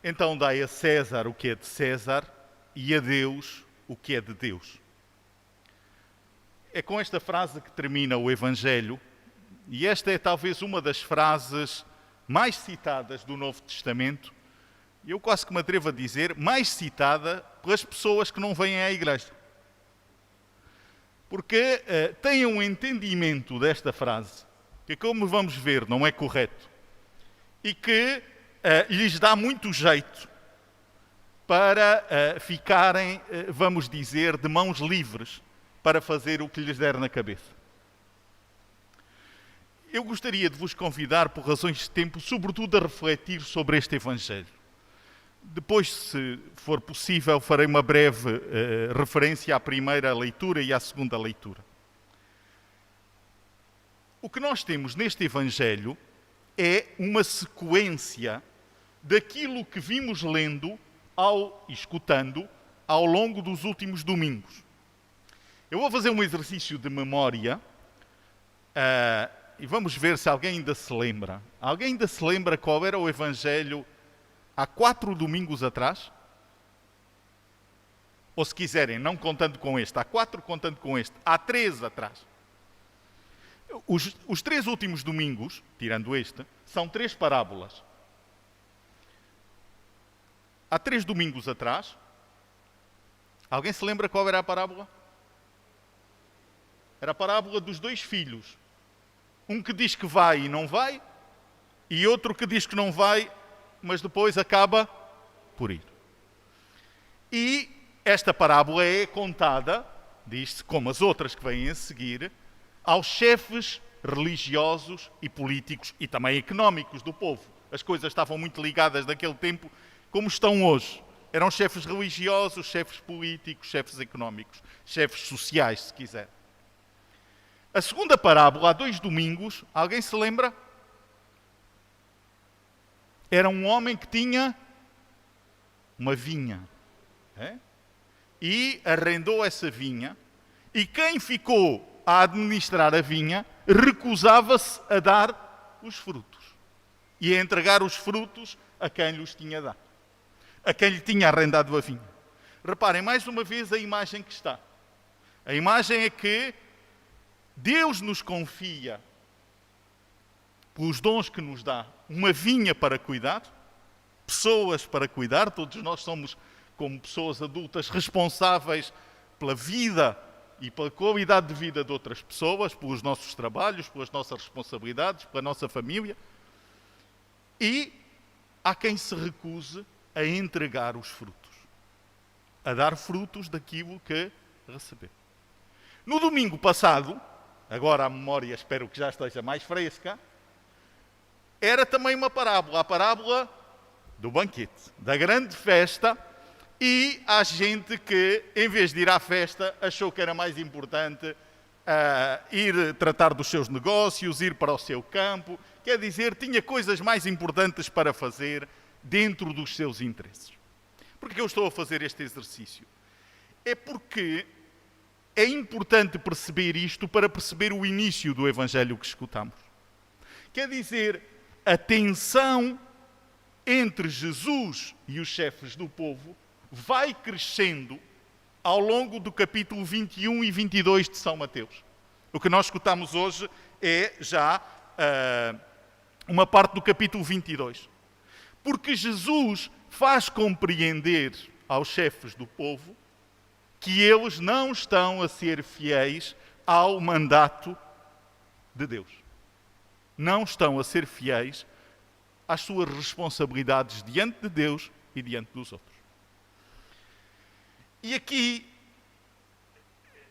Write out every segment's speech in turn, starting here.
Então dai a César o que é de César e a Deus o que é de Deus. É com esta frase que termina o Evangelho, e esta é talvez uma das frases mais citadas do Novo Testamento, e eu quase que me atrevo a dizer, mais citada pelas pessoas que não vêm à igreja. Porque têm um entendimento desta frase, que como vamos ver não é correto, e que lhes dá muito jeito para ficarem, vamos dizer, de mãos livres para fazer o que lhes der na cabeça. Eu gostaria de vos convidar, por razões de tempo, sobretudo a refletir sobre este Evangelho. Depois, se for possível, farei uma breve referência à primeira leitura e à segunda leitura. O que nós temos neste Evangelho é uma sequência daquilo que vimos lendo e escutando ao longo dos últimos domingos. Eu vou fazer um exercício de memória e vamos ver se alguém ainda se lembra. Alguém ainda se lembra qual era o Evangelho há 4 domingos atrás? Ou se quiserem, não contando com este, há 4 contando com este, há 3 atrás. Os 3 últimos domingos, tirando este, são 3 parábolas. Há 3 domingos atrás, alguém se lembra qual era a parábola? Era a parábola dos 2 filhos. Um que diz que vai e não vai, e outro que diz que não vai, mas depois acaba por ir. E esta parábola é contada, diz-se, como as outras que vêm a seguir, aos chefes religiosos e políticos e também económicos do povo. As coisas estavam muito ligadas naquele tempo como estão hoje. Eram chefes religiosos, chefes políticos, chefes económicos, chefes sociais, se quiser. A segunda parábola, há 2 domingos, alguém se lembra? Era um homem que tinha uma vinha. E arrendou essa vinha, e quem ficou a administrar a vinha recusava-se a dar os frutos e a entregar os frutos a quem lhes tinha dado, a quem lhe tinha arrendado a vinha. Reparem, mais uma vez, a imagem que está. A imagem é que Deus nos confia, pelos dons que nos dá, uma vinha para cuidar, pessoas para cuidar. Todos nós somos, como pessoas adultas, responsáveis pela vida e pela qualidade de vida de outras pessoas, pelos nossos trabalhos, pelas nossas responsabilidades, pela nossa família. E há quem se recuse a entregar os frutos, a dar frutos daquilo que recebeu. No domingo passado, agora a memória espero que já esteja mais fresca, era também uma parábola, a parábola do banquete, da grande festa, e há gente que, em vez de ir à festa, achou que era mais importante ir tratar dos seus negócios, ir para o seu campo, quer dizer, tinha coisas mais importantes para fazer dentro dos seus interesses. Por que eu estou a fazer este exercício? É porque é importante perceber isto para perceber o início do Evangelho que escutamos. Quer dizer, a tensão entre Jesus e os chefes do povo vai crescendo ao longo do capítulo 21 e 22 de São Mateus. O que nós escutamos hoje é já uma parte do capítulo 22. Porque Jesus faz compreender aos chefes do povo que eles não estão a ser fiéis ao mandato de Deus. Não estão a ser fiéis às suas responsabilidades diante de Deus e diante dos outros. E aqui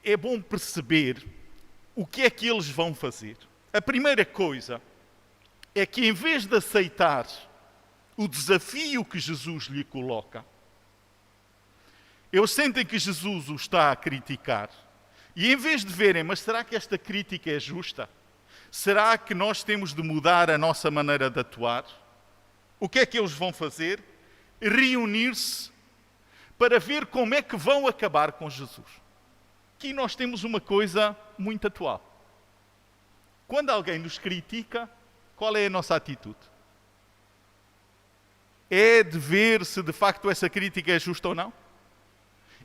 é bom perceber o que é que eles vão fazer. A primeira coisa é que, em vez de aceitar o desafio que Jesus lhe coloca, eles sentem que Jesus o está a criticar. E em vez de verem, mas será que esta crítica é justa? Será que nós temos de mudar a nossa maneira de atuar? O que é que eles vão fazer? Reunir-se para ver como é que vão acabar com Jesus. Aqui nós temos uma coisa muito atual. Quando alguém nos critica, qual é a nossa atitude? É de ver se de facto essa crítica é justa ou não?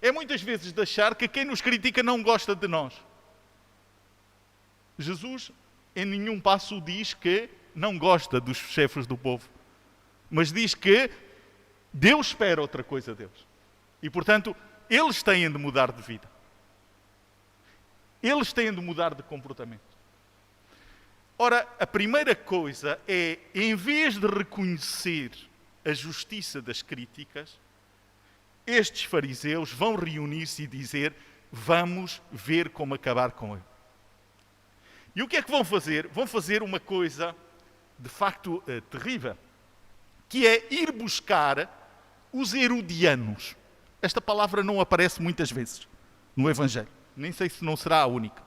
É muitas vezes de achar que quem nos critica não gosta de nós. Jesus em nenhum passo diz que não gosta dos chefes do povo, mas diz que Deus espera outra coisa deles. E, portanto, eles têm de mudar de vida. Eles têm de mudar de comportamento. Ora, a primeira coisa é, em vez de reconhecer a justiça das críticas, estes fariseus vão reunir-se e dizer: vamos ver como acabar com ele. E o que é que vão fazer? Vão fazer uma coisa de facto terrível, que é ir buscar os herodianos. Esta palavra não aparece muitas vezes no Evangelho. Nem sei se não será a única.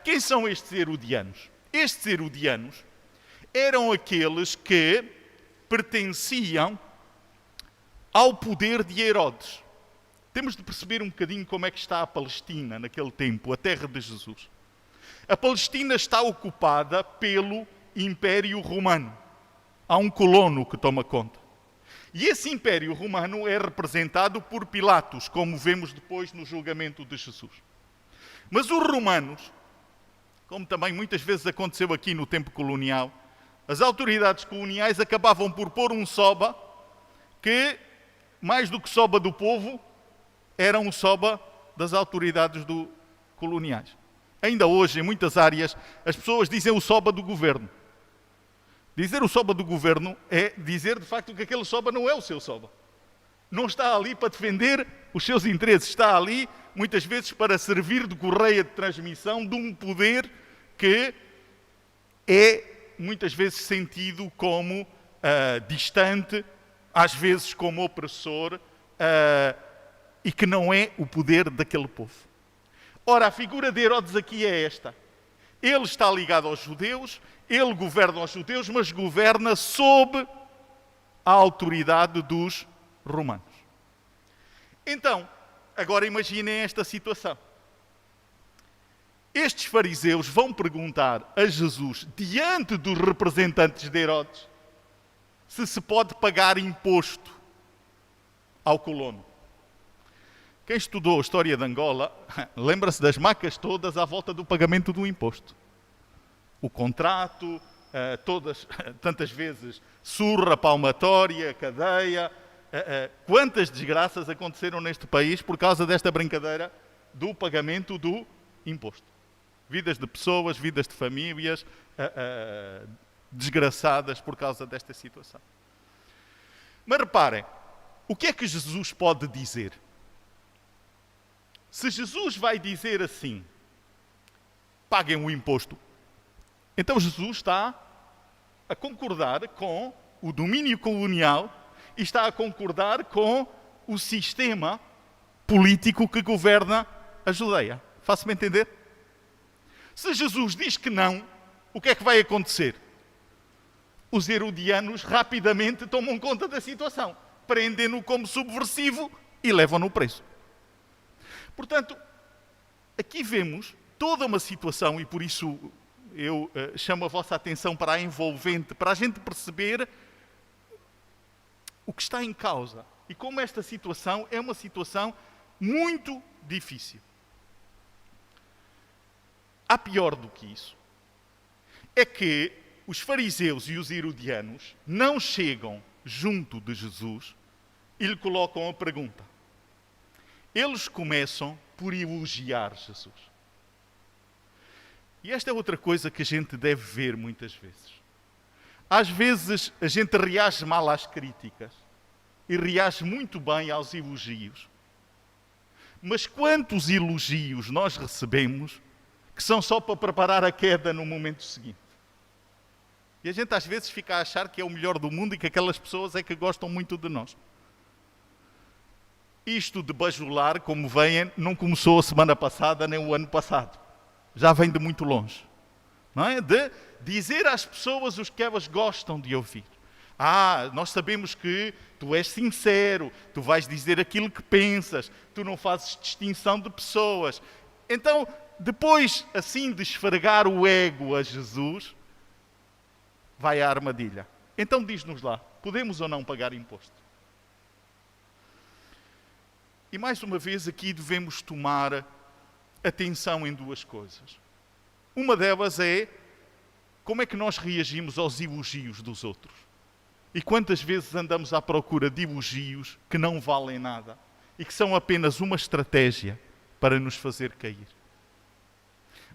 Quem são estes herodianos? Estes herodianos eram aqueles que pertenciam ao poder de Herodes. Temos de perceber um bocadinho como é que está a Palestina naquele tempo, a terra de Jesus. A Palestina está ocupada pelo Império Romano. Há um colono que toma conta. E esse Império Romano é representado por Pilatos, como vemos depois no julgamento de Jesus. Mas os romanos, como também muitas vezes aconteceu aqui no tempo colonial, as autoridades coloniais acabavam por pôr um soba que, mais do que soba do povo, era um soba das autoridades coloniais. Ainda hoje, em muitas áreas, as pessoas dizem o soba do governo. Dizer o soba do governo é dizer, de facto, que aquele soba não é o seu soba. Não está ali para defender os seus interesses. Está ali, muitas vezes, para servir de correia de transmissão de um poder que é, muitas vezes, sentido como distante, às vezes como opressor, e que não é o poder daquele povo. Ora, a figura de Herodes aqui é esta. Ele está ligado aos judeus, ele governa aos judeus, mas governa sob a autoridade dos romanos. Então, agora imaginem esta situação. Estes fariseus vão perguntar a Jesus, diante dos representantes de Herodes, se pode pagar imposto ao colono. Quem estudou a história de Angola, lembra-se das macas todas à volta do pagamento do imposto. O contrato, tantas vezes surra, palmatória, cadeia. Quantas desgraças aconteceram neste país por causa desta brincadeira do pagamento do imposto. Vidas de pessoas, vidas de famílias desgraçadas por causa desta situação. Mas reparem, o que é que Jesus pode dizer? Se Jesus vai dizer assim, paguem o imposto, então Jesus está a concordar com o domínio colonial e está a concordar com o sistema político que governa a Judeia. Faço-me entender? Se Jesus diz que não, o que é que vai acontecer? Os herodianos rapidamente tomam conta da situação, prendem-no como subversivo e levam-no preso. Portanto, aqui vemos toda uma situação, e por isso eu chamo a vossa atenção para a envolvente, para a gente perceber o que está em causa e como esta situação é uma situação muito difícil. Há pior do que isso. É que os fariseus e os herodianos não chegam junto de Jesus e lhe colocam a pergunta. Eles começam por elogiar Jesus. E esta é outra coisa que a gente deve ver muitas vezes. Às vezes a gente reage mal às críticas e reage muito bem aos elogios. Mas quantos elogios nós recebemos que são só para preparar a queda no momento seguinte? E a gente às vezes fica a achar que é o melhor do mundo e que aquelas pessoas é que gostam muito de nós. Isto de bajular, como veem, não começou a semana passada nem o ano passado. Já vem de muito longe. Não é? De dizer às pessoas o que elas gostam de ouvir. Nós sabemos que tu és sincero, tu vais dizer aquilo que pensas, tu não fazes distinção de pessoas. Então, depois, assim, de esfregar o ego a Jesus, vai à armadilha. Então diz-nos lá, Podemos ou não pagar imposto? E mais uma vez aqui devemos tomar atenção em duas coisas. Uma delas é como é que nós reagimos aos elogios dos outros. E quantas vezes andamos à procura de elogios que não valem nada e que são apenas uma estratégia para nos fazer cair.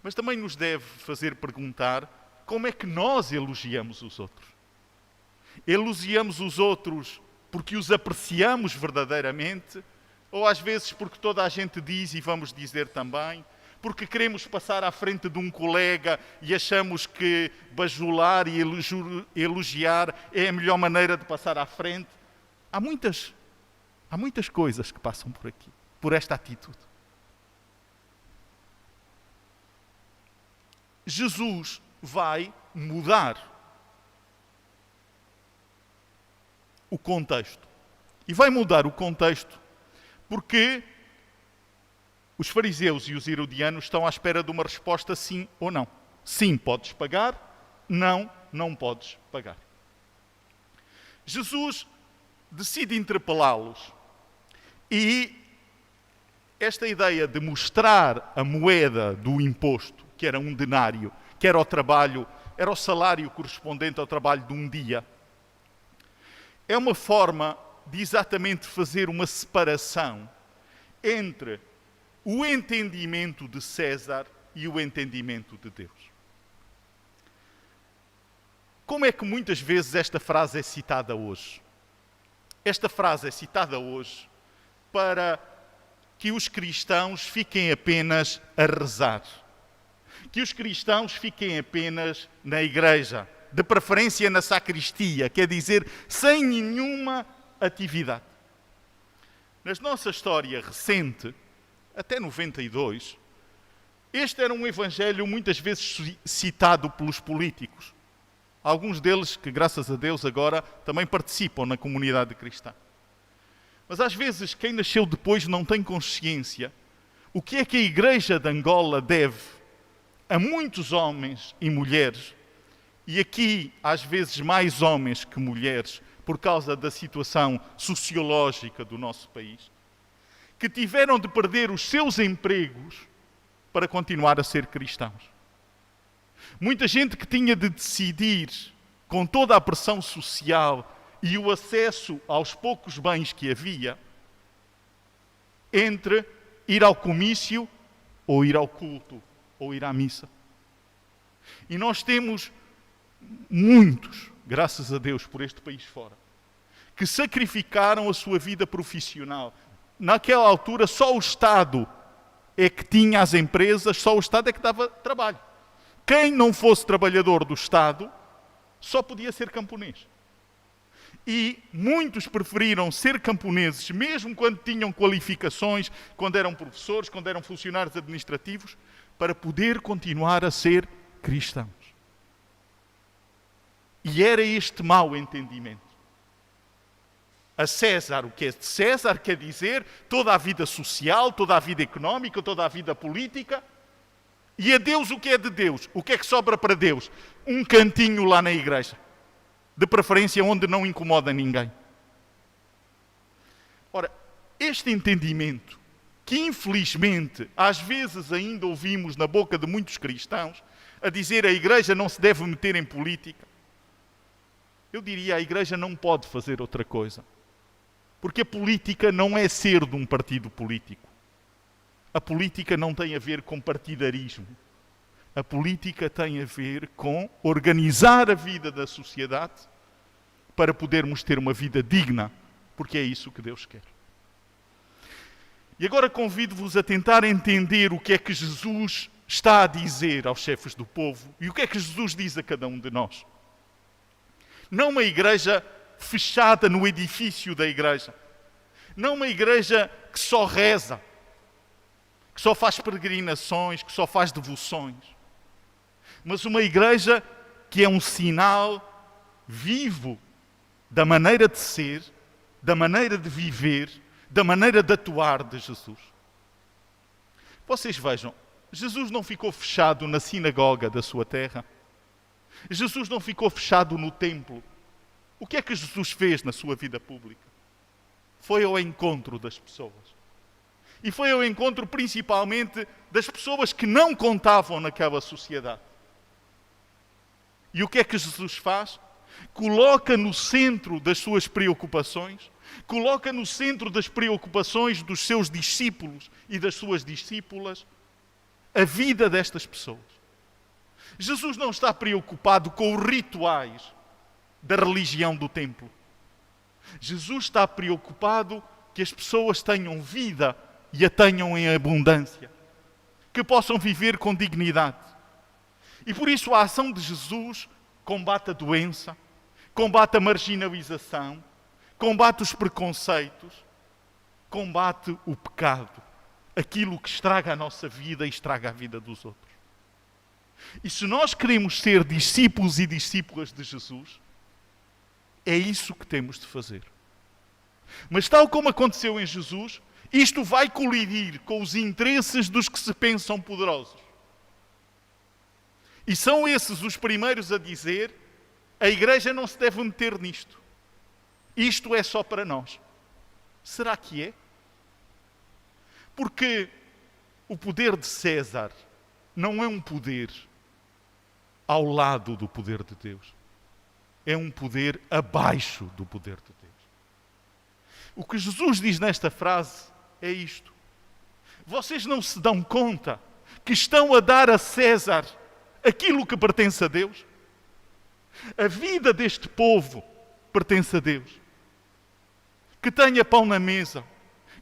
Mas também nos deve fazer perguntar como é que nós elogiamos os outros. Elogiamos os outros porque os apreciamos verdadeiramente, ou às vezes porque toda a gente diz e vamos dizer também, porque queremos passar à frente de um colega e achamos que bajular e elogiar é a melhor maneira de passar à frente. Há muitas coisas que passam por aqui, por esta atitude. Jesus vai mudar o contexto. E vai mudar o contexto porque os fariseus e os herodianos estão à espera de uma resposta sim ou não. Sim, podes pagar. Não, não podes pagar. Jesus decide interpelá-los. E esta ideia de mostrar a moeda do imposto, que era um denário, que era o trabalho, era o salário correspondente ao trabalho de um dia, é uma forma de exatamente fazer uma separação entre o entendimento de César e o entendimento de Deus. Como é que muitas vezes esta frase é citada hoje? Esta frase é citada hoje para que os cristãos fiquem apenas a rezar. Que os cristãos fiquem apenas na igreja, de preferência na sacristia, quer dizer, sem nenhuma atividade. Na nossa história recente, até 92, este era um evangelho muitas vezes citado pelos políticos. Alguns deles que, graças a Deus, agora também participam na comunidade cristã. Mas às vezes quem nasceu depois não tem consciência o que é que a Igreja de Angola deve a muitos homens e mulheres, e aqui às vezes mais homens que mulheres, por causa da situação sociológica do nosso país, que tiveram de perder os seus empregos para continuar a ser cristãos. Muita gente que tinha de decidir, com toda a pressão social e o acesso aos poucos bens que havia, entre ir ao comício ou ir ao culto ou ir à missa. E nós temos muitos, graças a Deus, por este país fora, que sacrificaram a sua vida profissional. Naquela altura, só o Estado é que tinha as empresas, só o Estado é que dava trabalho. Quem não fosse trabalhador do Estado, só podia ser camponês. E muitos preferiram ser camponeses, mesmo quando tinham qualificações, quando eram professores, quando eram funcionários administrativos, para poder continuar a ser cristãos. E era este mau entendimento. A César o que é de César quer dizer toda a vida social, toda a vida económica, toda a vida política. E a Deus o que é de Deus? O que é que sobra para Deus? Um cantinho lá na igreja. De preferência onde não incomoda ninguém. Ora, este entendimento, que infelizmente às vezes ainda ouvimos na boca de muitos cristãos, a dizer a igreja não se deve meter em política, eu diria a igreja não pode fazer outra coisa. Porque a política não é ser de um partido político. A política não tem a ver com partidarismo. A política tem a ver com organizar a vida da sociedade para podermos ter uma vida digna, porque é isso que Deus quer. E agora convido-vos a tentar entender o que é que Jesus está a dizer aos chefes do povo e o que é que Jesus diz a cada um de nós. Não uma igreja fechada no edifício da igreja. Não uma igreja que só reza, que só faz peregrinações, que só faz devoções. Mas uma igreja que é um sinal vivo da maneira de ser, da maneira de viver, da maneira de atuar de Jesus. Vocês vejam, Jesus não ficou fechado na sinagoga da sua terra. Jesus não ficou fechado no templo. O que é que Jesus fez na sua vida pública? Foi ao encontro das pessoas. E foi ao encontro principalmente das pessoas que não contavam naquela sociedade. E o que é que Jesus faz? Coloca no centro das suas preocupações, coloca no centro das preocupações dos seus discípulos e das suas discípulas a vida destas pessoas. Jesus não está preocupado com os rituais da religião do templo. Jesus está preocupado que as pessoas tenham vida e a tenham em abundância, que possam viver com dignidade. E por isso a ação de Jesus combate a doença, combate a marginalização, combate os preconceitos, combate o pecado, aquilo que estraga a nossa vida e estraga a vida dos outros. E se nós queremos ser discípulos e discípulas de Jesus, é isso que temos de fazer. Mas tal como aconteceu em Jesus, isto vai colidir com os interesses dos que se pensam poderosos. E são esses os primeiros a dizer: a Igreja não se deve meter nisto. Isto é só para nós. Será que é? Porque o poder de César não é um poder ao lado do poder de Deus. É um poder abaixo do poder de Deus. O que Jesus diz nesta frase é isto: vocês não se dão conta que estão a dar a César aquilo que pertence a Deus? A vida deste povo pertence a Deus. Que tenha pão na mesa,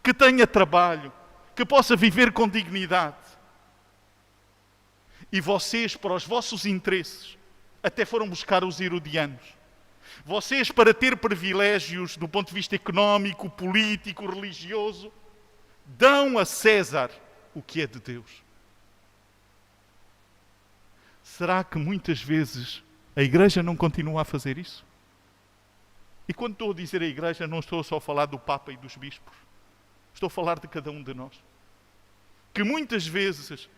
que tenha trabalho, que possa viver com dignidade. E vocês, para os vossos interesses, até foram buscar os herodianos. Vocês, para ter privilégios do ponto de vista económico, político, religioso, dão a César o que é de Deus. Será que muitas vezes a Igreja não continua a fazer isso? E quando estou a dizer a Igreja, não estou só a falar do Papa e dos bispos. Estou a falar de cada um de nós. Que muitas vezes,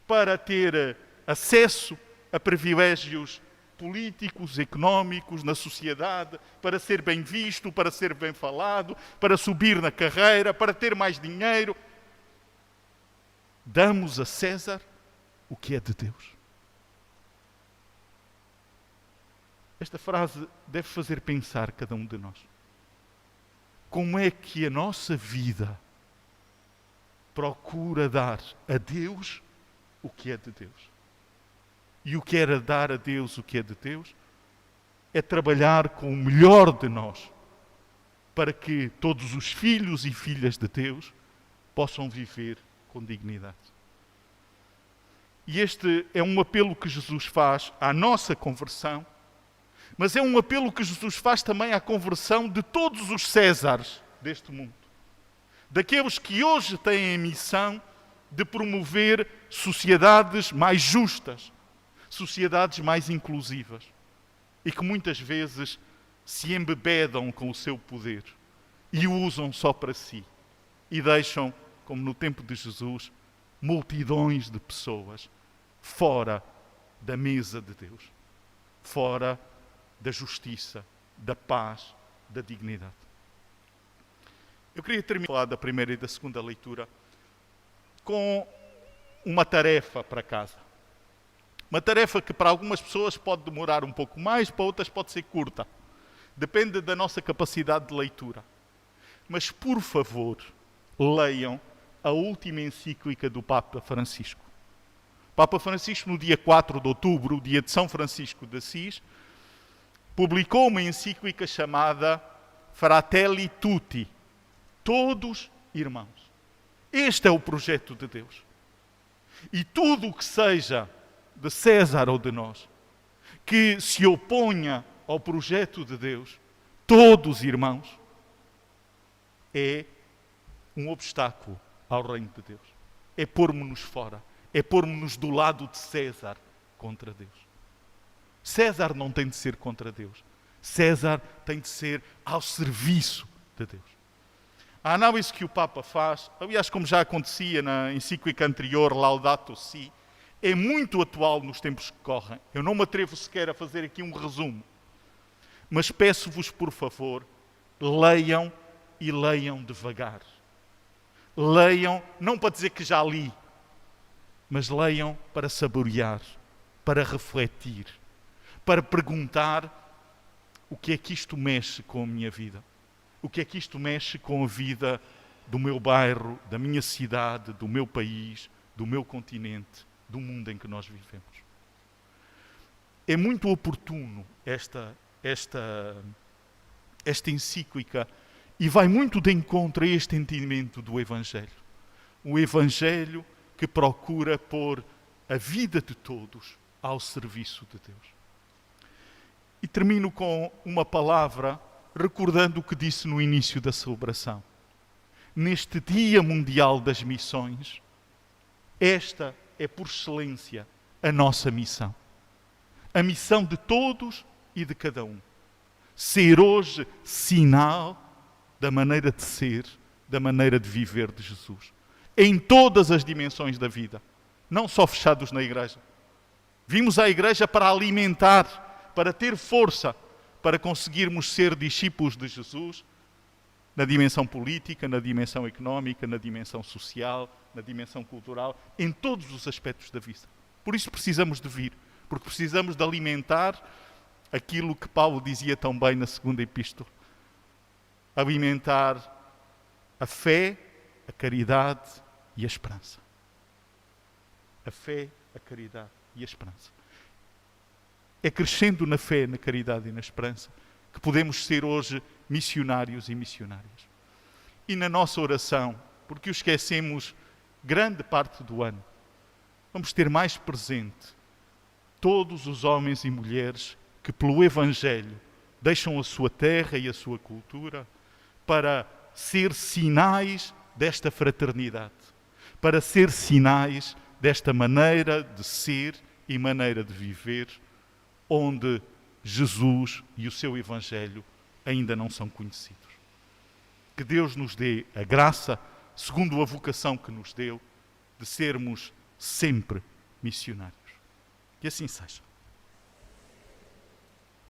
para ter acesso a privilégios políticos, económicos, na sociedade, para ser bem visto, para ser bem falado, para subir na carreira, para ter mais dinheiro, damos a César o que é de Deus. Esta frase deve fazer pensar cada um de nós. Como é que a nossa vida procura dar a Deus o que é de Deus? E o que era dar a Deus o que é de Deus é trabalhar com o melhor de nós para que todos os filhos e filhas de Deus possam viver com dignidade. E este é um apelo que Jesus faz à nossa conversão, mas é um apelo que Jesus faz também à conversão de todos os Césares deste mundo. Daqueles que hoje têm a missão de promover sociedades mais justas, sociedades mais inclusivas, e que muitas vezes se embebedam com o seu poder e o usam só para si e deixam, como no tempo de Jesus, multidões de pessoas fora da mesa de Deus, fora da justiça, da paz, da dignidade. Eu queria terminar da primeira e da segunda leitura com uma tarefa para casa. Uma tarefa que para algumas pessoas pode demorar um pouco mais, para outras pode ser curta. Depende da nossa capacidade de leitura. Mas, por favor, leiam a última encíclica do Papa Francisco. O Papa Francisco, no dia 4 de outubro, o dia de São Francisco de Assis, publicou uma encíclica chamada Fratelli Tutti, todos irmãos. Este é o projeto de Deus. E tudo o que seja de César ou de nós, que se oponha ao projeto de Deus, todos irmãos, é um obstáculo ao reino de Deus. É pôr-nos fora. É pôr-nos do lado de César contra Deus. César não tem de ser contra Deus. César tem de ser ao serviço de Deus. A análise que o Papa faz, aliás, como já acontecia na encíclica anterior, Laudato Si, é muito atual nos tempos que correm. Eu não me atrevo sequer a fazer aqui um resumo. Mas peço-vos, por favor, leiam e leiam devagar. Leiam, não para dizer que já li, mas leiam para saborear, para refletir, para perguntar o que é que isto mexe com a minha vida, o que é que isto mexe com a vida do meu bairro, da minha cidade, do meu país, do meu continente, do mundo em que nós vivemos. É muito oportuno esta encíclica e vai muito de encontro a este entendimento do Evangelho. O Evangelho que procura pôr a vida de todos ao serviço de Deus. E termino com uma palavra, recordando o que disse no início da celebração. Neste Dia Mundial das Missões, esta é por excelência a nossa missão. A missão de todos e de cada um. Ser hoje sinal da maneira de ser, da maneira de viver de Jesus. Em todas as dimensões da vida. Não só fechados na igreja. Vimos à igreja para alimentar, para ter força, para conseguirmos ser discípulos de Jesus na dimensão política, na dimensão económica, na dimensão social, na dimensão cultural, em todos os aspectos da vida. Por isso precisamos de vir, porque precisamos de alimentar aquilo que Paulo dizia tão bem na segunda epístola. Alimentar a fé, a caridade e a esperança. A fé, a caridade e a esperança. É crescendo na fé, na caridade e na esperança que podemos ser hoje missionários e missionárias. E na nossa oração, porque o esquecemos grande parte do ano, vamos ter mais presente todos os homens e mulheres que pelo Evangelho deixam a sua terra e a sua cultura para ser sinais desta fraternidade, para ser sinais desta maneira de ser e maneira de viver, onde Jesus e o seu Evangelho ainda não são conhecidos. Que Deus nos dê a graça, segundo a vocação que nos deu, de sermos sempre missionários. Que assim seja.